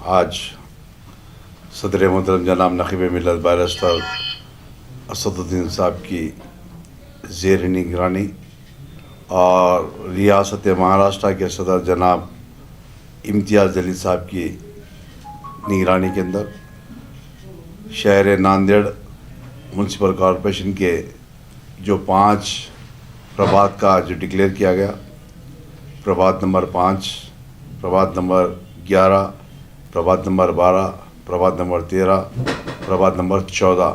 آج صدر محترم جناب نقیب ملت بیرسٹر اسد الدین صاحب کی زیر نگرانی اور ریاست مہاراشٹر کے صدر جناب امتیاز جلیل صاحب کی نگرانی کے اندر شہر ناندیڑ میونسپل کارپوریشن کے جو 5 پربھات کا جو ڈکلیئر کیا گیا، Prabhat number 5، Prabhat number 11، Prabhat number 12، Prabhat number 13، Prabhat number 14،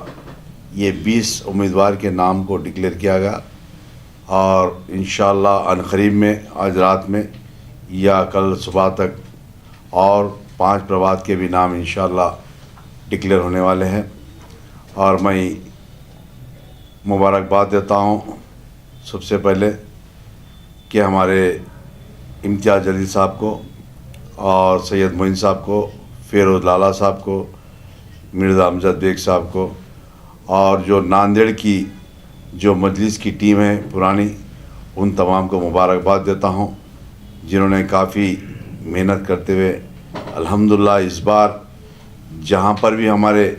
یہ 20 امیدوار کے نام کو ڈکلیئر کیا گیا اور انشاءاللہ عنقریب میں آج رات میں یا کل صبح تک اور 5 پربھات کے بھی نام انشاءاللہ ڈکلیئر ہونے والے ہیں۔ اور میں مبارکباد دیتا ہوں سب سے پہلے کہ ہمارے امتیاز جلیل صاحب کو اور سید معین صاحب کو، فیروز لالا صاحب کو، مرزا امجد بیگ صاحب کو، اور جو ناندیڑ کی جو مجلس کی ٹیم ہے پرانی، ان تمام کو مبارکباد دیتا ہوں جنہوں نے کافی محنت کرتے ہوئے الحمدللہ اس بار جہاں پر بھی ہمارے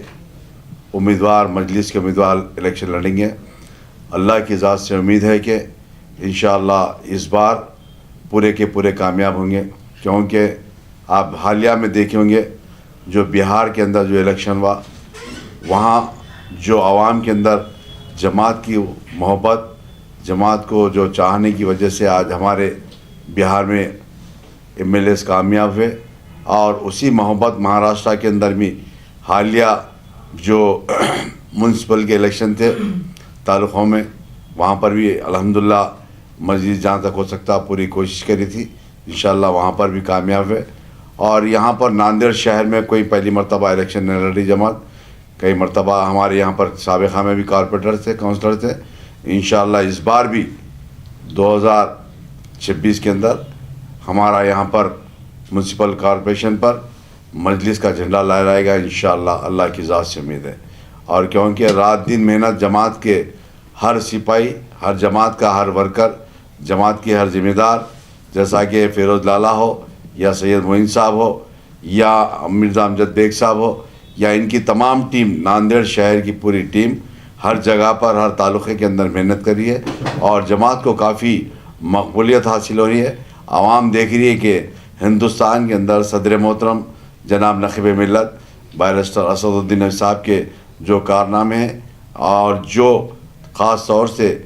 امیدوار مجلس کے امیدوار الیکشن لڑیں گے، اللہ کی ذات سے امید ہے کہ انشاءاللہ اس بار پورے کے پورے کامیاب ہوں گے، کیونکہ آپ حالیہ میں دیکھیں ہوں گے جو بہار کے اندر جو الیکشن ہوا، وہاں جو عوام کے اندر جماعت کی محبت، جماعت کو جو چاہنے کی وجہ سے آج ہمارے بہار میں MLAs کامیاب ہوئے، اور اسی محبت مہاراشٹر کے اندر بھی حالیہ جو میونسپل کے الیکشن تھے تعلقوں میں، وہاں پر بھی الحمدللہ مزید جہاں تک ہو سکتا پوری کوشش کری تھی، انشاءاللہ وہاں پر بھی کامیاب ہوئے۔ اور یہاں پر ناندیڑ شہر میں کوئی پہلی مرتبہ الیکشن نہیں لڑی جماعت، کئی مرتبہ ہمارے یہاں پر سابقہ میں بھی کارپوریٹر تھے، کونسلر تھے، انشاءاللہ اس بار بھی 2026 کے اندر ہمارا یہاں پر میونسپل کارپوریشن پر مجلس کا جھنڈا لہرائے گا انشاءاللہ، اللہ کی ذات سے امید ہے۔ اور کیونکہ رات دن محنت جماعت کے ہر سپاہی، ہر جماعت کا ہر ورکر، جماعت کے ہر ذمہ دار، جیسا کہ فیروز لالا ہو یا سید معین صاحب ہو یا مرزا امجد بیگ صاحب ہو یا ان کی تمام ٹیم، ناندیڑ شہر کی پوری ٹیم ہر جگہ پر ہر تعلقے کے اندر محنت کری ہے اور جماعت کو کافی مقبولیت حاصل ہو رہی ہے۔ عوام دیکھ رہی ہے کہ ہندوستان کے اندر صدر محترم جناب نقیب ملت بیرسٹر اسد الدین صاحب کے جو کارنامے ہیں اور جو خاص طور سے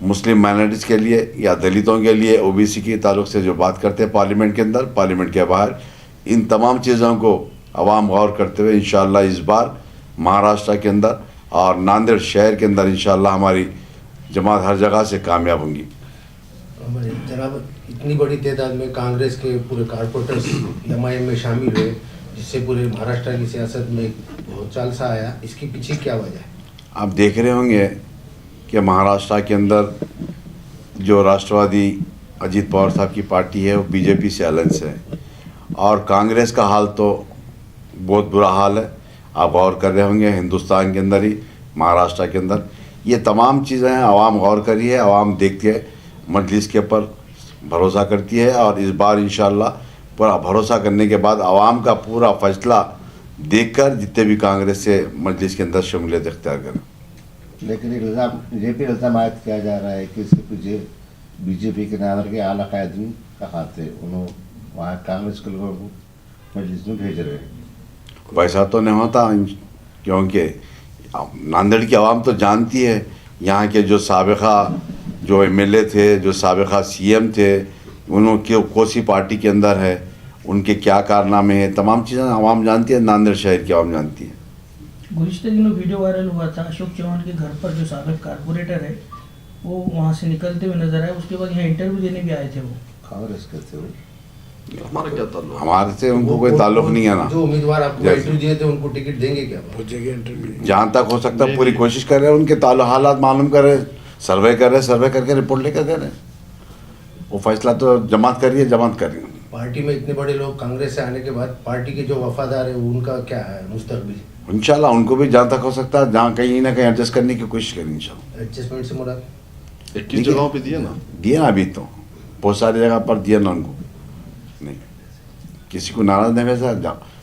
مسلم مائنرٹیز کے لیے یا دلتوں کے لیے OBC کے تعلق سے جو بات کرتے ہیں پارلیمنٹ کے اندر، پارلیمنٹ کے باہر، ان تمام چیزوں کو عوام غور کرتے ہوئے انشاءاللہ اس بار مہاراشٹر کے اندر اور ناندیڑ شہر کے اندر انشاءاللہ ہماری جماعت ہر جگہ سے کامیاب ہوں گی۔ جناب، اتنی بڑی تعداد میں کانگریس کے پورے کارپوریٹرز MIM میں شامل ہوئے، جس سے پورے مہاراشٹر کی سیاست میں بہت چال سا آیا، اس کے پیچھے کیا وجہ ہے؟ آپ دیکھ رہے ہوں گے کہ مہاراشٹر کے اندر جو راشٹروادی اجیت پوار صاحب کی پارٹی ہے وہ BJP سے الائنس ہے، اور کانگریس کا حال تو بہت برا حال ہے۔ آپ غور کر رہے ہوں گے ہندوستان کے اندر ہی، مہاراشٹر کے اندر یہ تمام چیزیں ہیں، عوام غور کری ہے، عوام دیکھتی ہے، مجلس کے اوپر بھروسہ کرتی ہے، اور اس بار انشاءاللہ پورا بھروسہ کرنے کے بعد عوام کا پورا فیصلہ دیکھ کر جتنے بھی کانگریس سے مجلس کے اندر شمولیت اختیار کریں۔ لیکن ایک الزام عائد کیا جا رہا ہے کہ اس کے پیچھے BJP کے نام کے اعلیٰ قائدین کا ہاتھ ہے، انہوں وہاں کانگریس کے لوگوں کو مجلس میں بھیج رہے ہیں۔ ویسا تو نہیں ہوتا، کیونکہ ناندیڑ کی عوام تو جانتی ہے یہاں کے جو سابقہ جو MLA تھے، جو سابقہ CM تھے، انہوں کے کوسی پارٹی کے اندر ہے، ان کے کیا کارنامے ہیں، تمام چیزیں عوام جانتی ہے، ناندیڑ شہر کی عوام جانتی ہے۔ گزشتہ دنوں ویڈیو وائرل ہوا تھا اشوک چوہان کے گھر پر جو سابق کارپوریٹر ہے وہ وہاں سے نکلتے ہوئے نظر آئے، اس کے بعد یہاں انٹرویو دینے بھی آئے تھے وہ۔ کانگریس کے تھے وہ، ہمارا کیا تعلق؟ ہمارے سے ان کو کوئی تعلق نہیں ہے نا۔ جو امیدوار آپ کو انٹرویو دیے تھے ان کو ٹکٹ دیں گے کیا؟ جہاں تک ہو سکتا ہے پوری کوشش کر رہے ہیں، ان کے حالات معلوم کر رہے ہیں، سروے کر رہے ہیں، سروے کر کے رپورٹ لے کر دے رہے ہیں۔ وہ فیصلہ تو جماعت کر رہی ہے، جماعت کر رہی ہے۔ پارٹی میں اتنے بڑے لوگ کانگریس سے آنے کے بعد پارٹی کے جو وفادار ہیں ان کا کیا ہے مستقبل؟ انشاءاللہ ان کو بھی جہاں تک ہو سکتا ہے جہاں کہیں نہ کہیں ایڈجسٹ کرنے کی کوشش کریں انشاءاللہ۔ ایڈجسٹمنٹ سے مراد 21 جگہوں پہ دیے نا، دیا نا، ابھی تو بہت ساری جگہ پر دیا نا ان کو، نہیں کسی کو ناراض نہیں ویسا